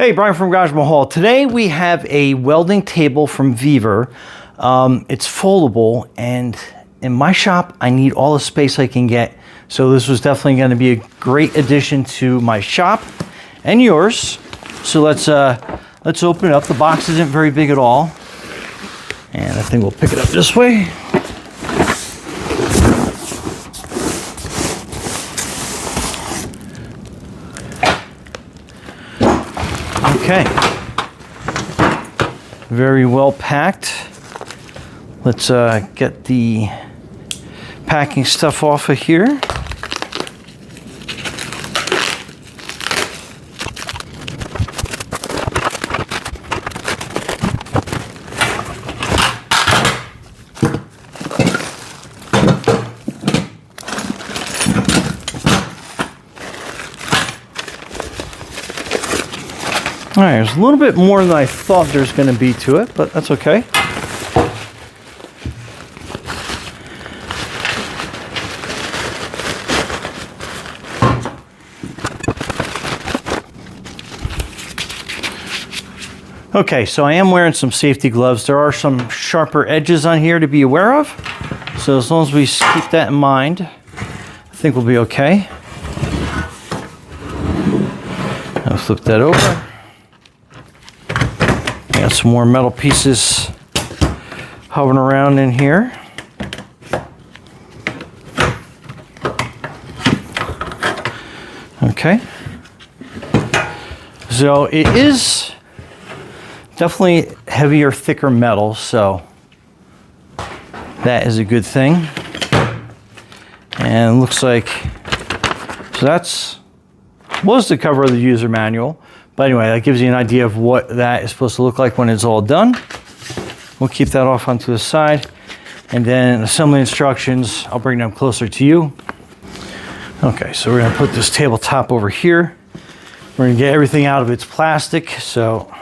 Hey, Brian from Garage Mahal. Today we have a welding table from VEVOR. It's foldable, and in my shop I need all the space I can get. So this was definitely going to be a great addition to my shop and yours. So let's open it up. The box isn't very big at all, and I think we'll pick it up this way. Okay, very well packed. Let's get the packing stuff off of here. All right, there's a little bit more than I thought there's going to be to it, but that's okay. Okay, so I am wearing some safety gloves. There are some sharper edges on here to be aware of. So as long as we keep that in mind, I think we'll be okay. I'll flip that over. Got some more metal pieces hovering around in here. Okay. So it is definitely heavier, thicker metal, so that is a good thing. And it looks like, so was the cover of the user manual. But anyway, that gives you an idea of what that is supposed to look like when it's all done. We'll keep that off onto the side. And then assembly instructions, I'll bring them closer to you. Okay, so we're gonna put this tabletop over here. We're gonna get everything out of its plastic, so.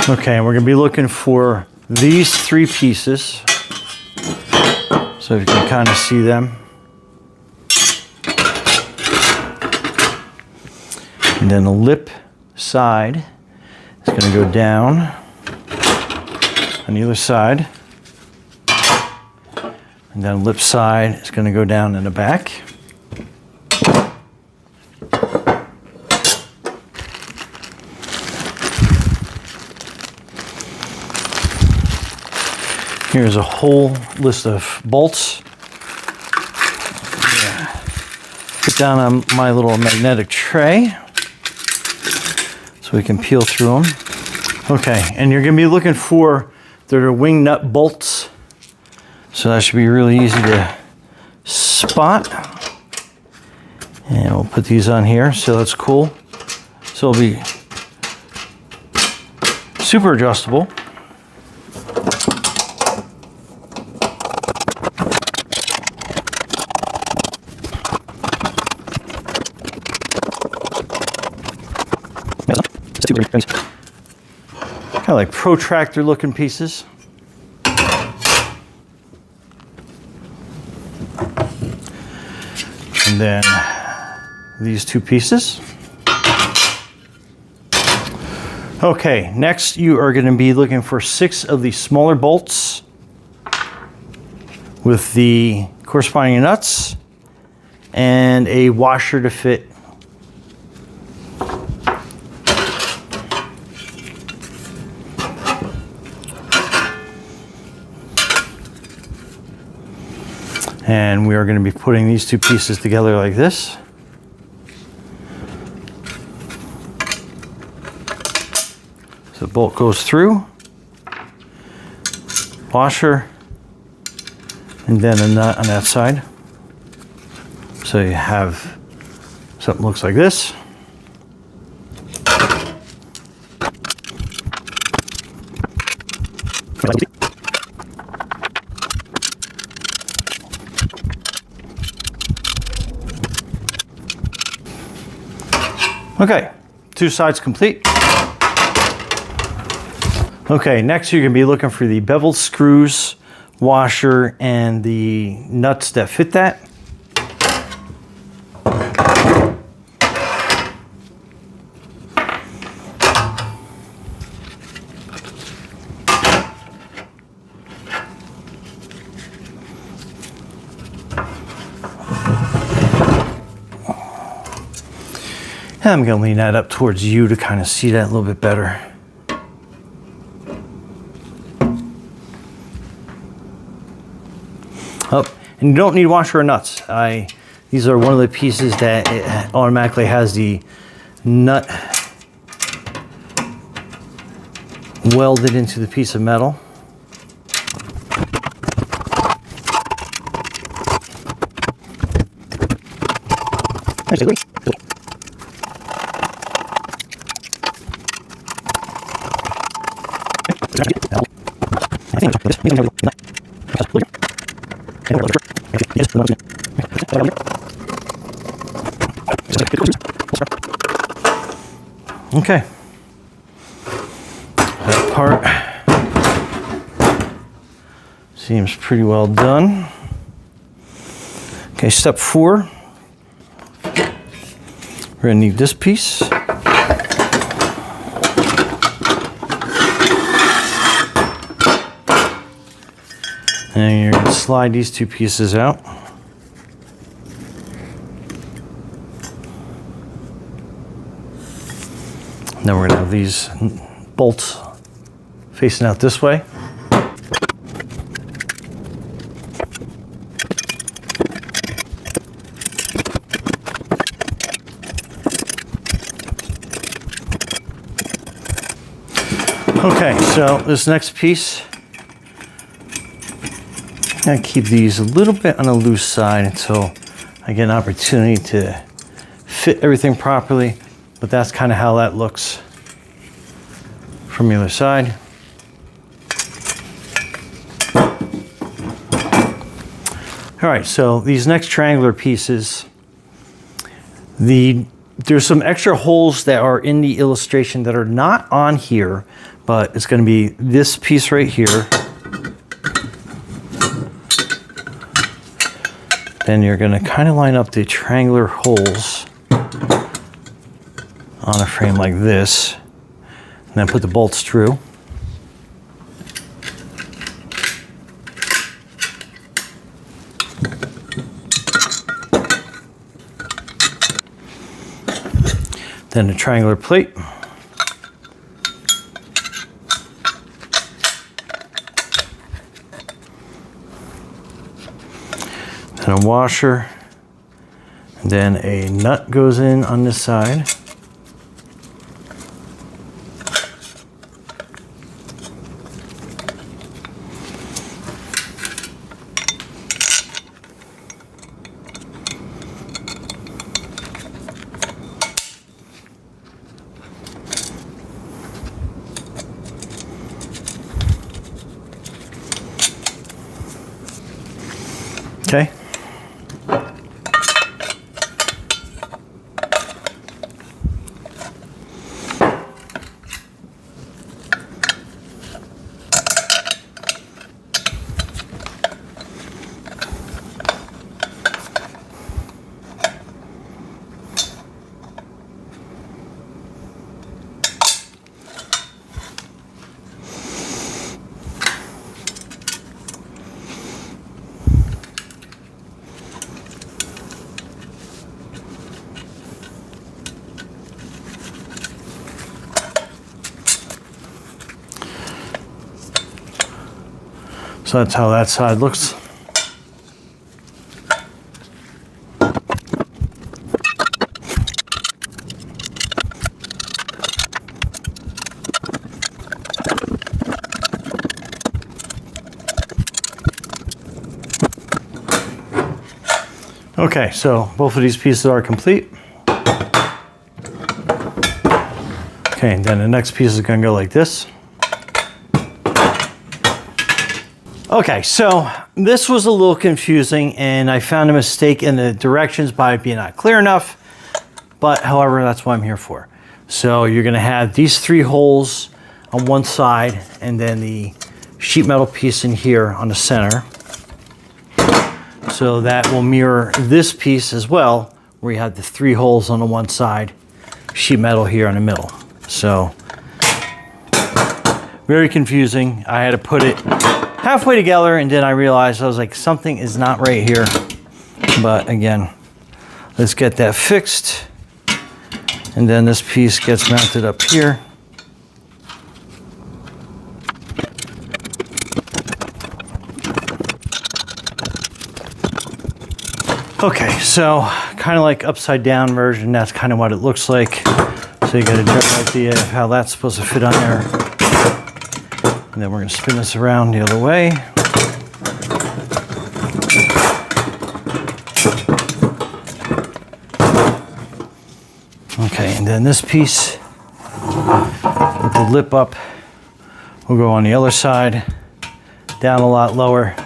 Okay, and we're going to be looking for these three pieces, so you can kind of see them. And then the lip side is going to go down on the other side. And then the lip side is going to go down in the back. Here's a whole list of bolts. Put down on my little magnetic tray so we can peel through them. Okay, and you're going to be looking for their wing nut bolts. So that should be really easy to spot. And we'll put these on here, so that's cool. So it'll be super adjustable. Kind of like protractor looking pieces. And then these two pieces. Okay, next you are going to be looking for 6 of the smaller bolts with the corresponding nuts and a washer to fit. And we are going to be putting these two pieces together like this. So the bolt goes through, washer, and then a nut on that side. So you have something that looks like this. Okay, 2 sides complete. Okay, next you're going to be looking for the beveled screws, washer, and the nuts that fit that. And I'm going to lean that up towards you to kind of see that a little bit better. Oh, and you don't need washer or nuts. These are one of the pieces that it automatically has the nut welded into the piece of metal. Okay, that part seems pretty well done. Okay, step 4. We're going to need this piece. And you're going to slide these 2 pieces out. Then we're going to have these bolts facing out this way. Okay, so this next piece, I'm going to keep these a little bit on the loose side until I get an opportunity to fit everything properly. But that's kind of how that looks from the other side. All right, so these next triangular pieces, there's some extra holes that are in the illustration that are not on here, but it's going to be this piece right here. Then you're going to kind of line up the triangular holes on a frame like this, and then put the bolts through. Then a triangular plate. Then a washer. And then a nut goes in on this side. Okay. So that's how that side looks. Okay, so both of these pieces are complete. Okay, and then the next piece is going to go like this. Okay, so this was a little confusing and I found a mistake in the directions by it being not clear enough. but however, that's what I'm here for. So you're gonna have these 3 holes on one side and then the sheet metal piece in here on the center. So that will mirror this piece as well, where you have the 3 holes on the one side, sheet metal here in the middle. So very confusing. I had to put it halfway together and then I realized, I was like, something is not right here. But again, let's get that fixed. And then this piece gets mounted up here. Okay, so kind of like upside down version, that's kind of what it looks like. So you got a general idea of how that's supposed to fit on there. And then we're gonna spin this around the other way. Okay, and then this piece with the lip up will go on the other side, down a lot lower.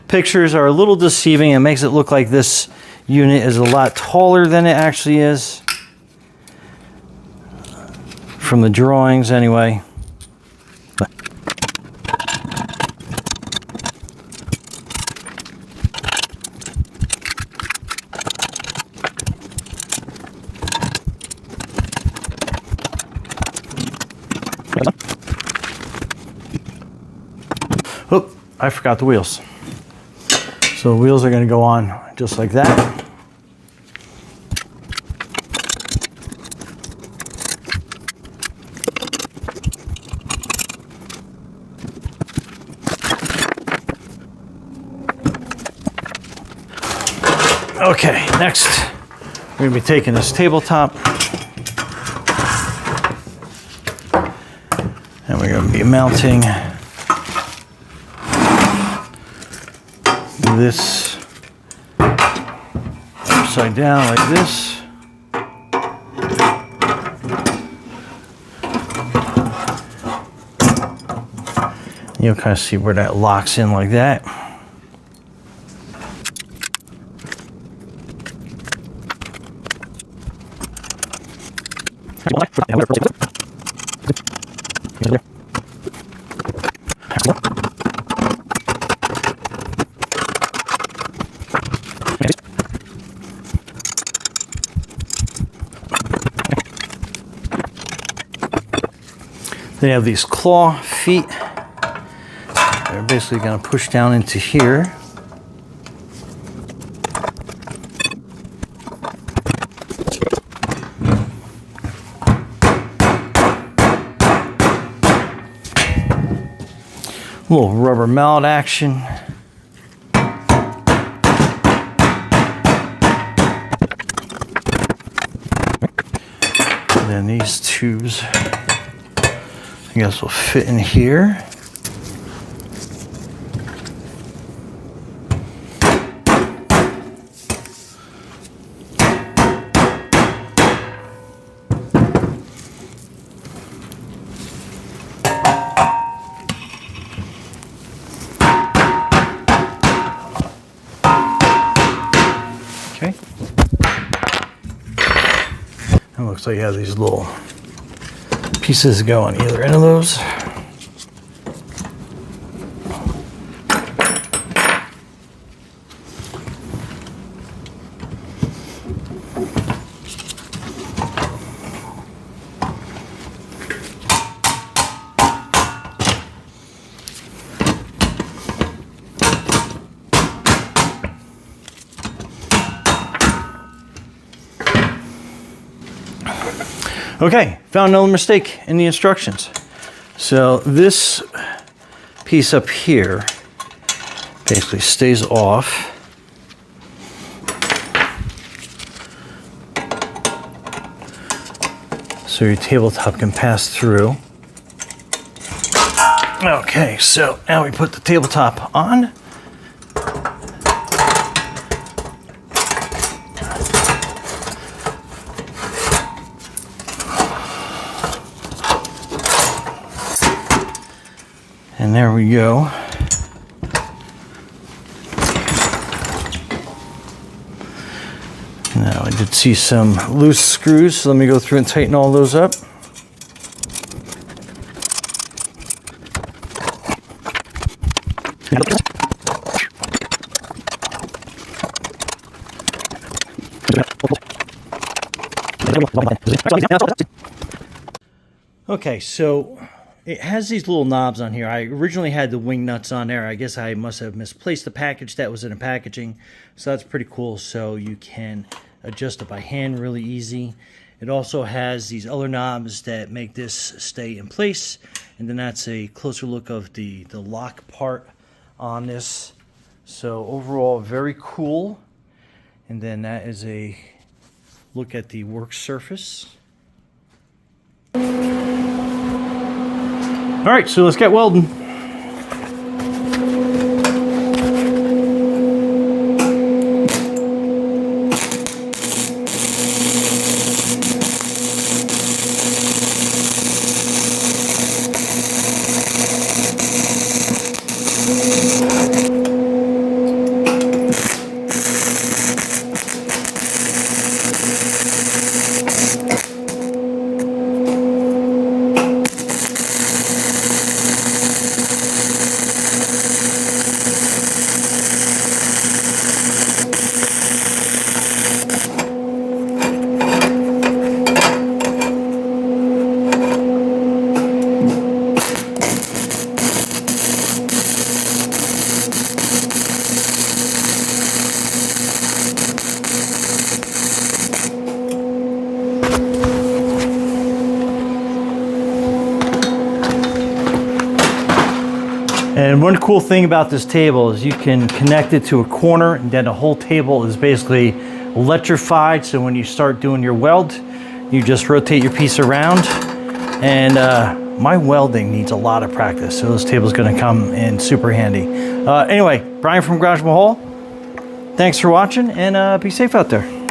Pictures are a little deceiving. It makes it look like this unit is a lot taller than it actually is. From the drawings anyway. Oh, I forgot the wheels. So the wheels are going to go on just like that. Okay, next we're going to be taking this tabletop and we're going to be mounting this upside down like this. You'll kind of see where that locks in like that. They have these claw feet. They're basically going to push down into here. A little rubber mallet action. And then these tubes, I guess, will fit in here. Okay. It looks like you have these little pieces that go on either end of those. Okay, found another mistake in the instructions. So this piece up here basically stays off. So your tabletop can pass through. Okay, so now we put the tabletop on. And there we go. Now Now I did see some loose screws, so let me go through and tighten all those up. Okay, so it has these little knobs on here. I originally had the wing nuts on there. I guess I must have misplaced the package that was in the packaging. So that's pretty cool. So you can adjust it by hand really easy. It also has these other knobs that make this stay in place. And then that's a closer look of the lock part on this. So overall, very cool. And then that is a look at the work surface. All right, so let's get welding. And one cool thing about this table is you can connect it to a corner, and then the whole table is basically electrified. So when you start doing your weld, you just rotate your piece around. And my welding needs a lot of practice, so this table is going to come in super handy. Anyway, Brian from Garage Mahal, thanks for watching, and be safe out there.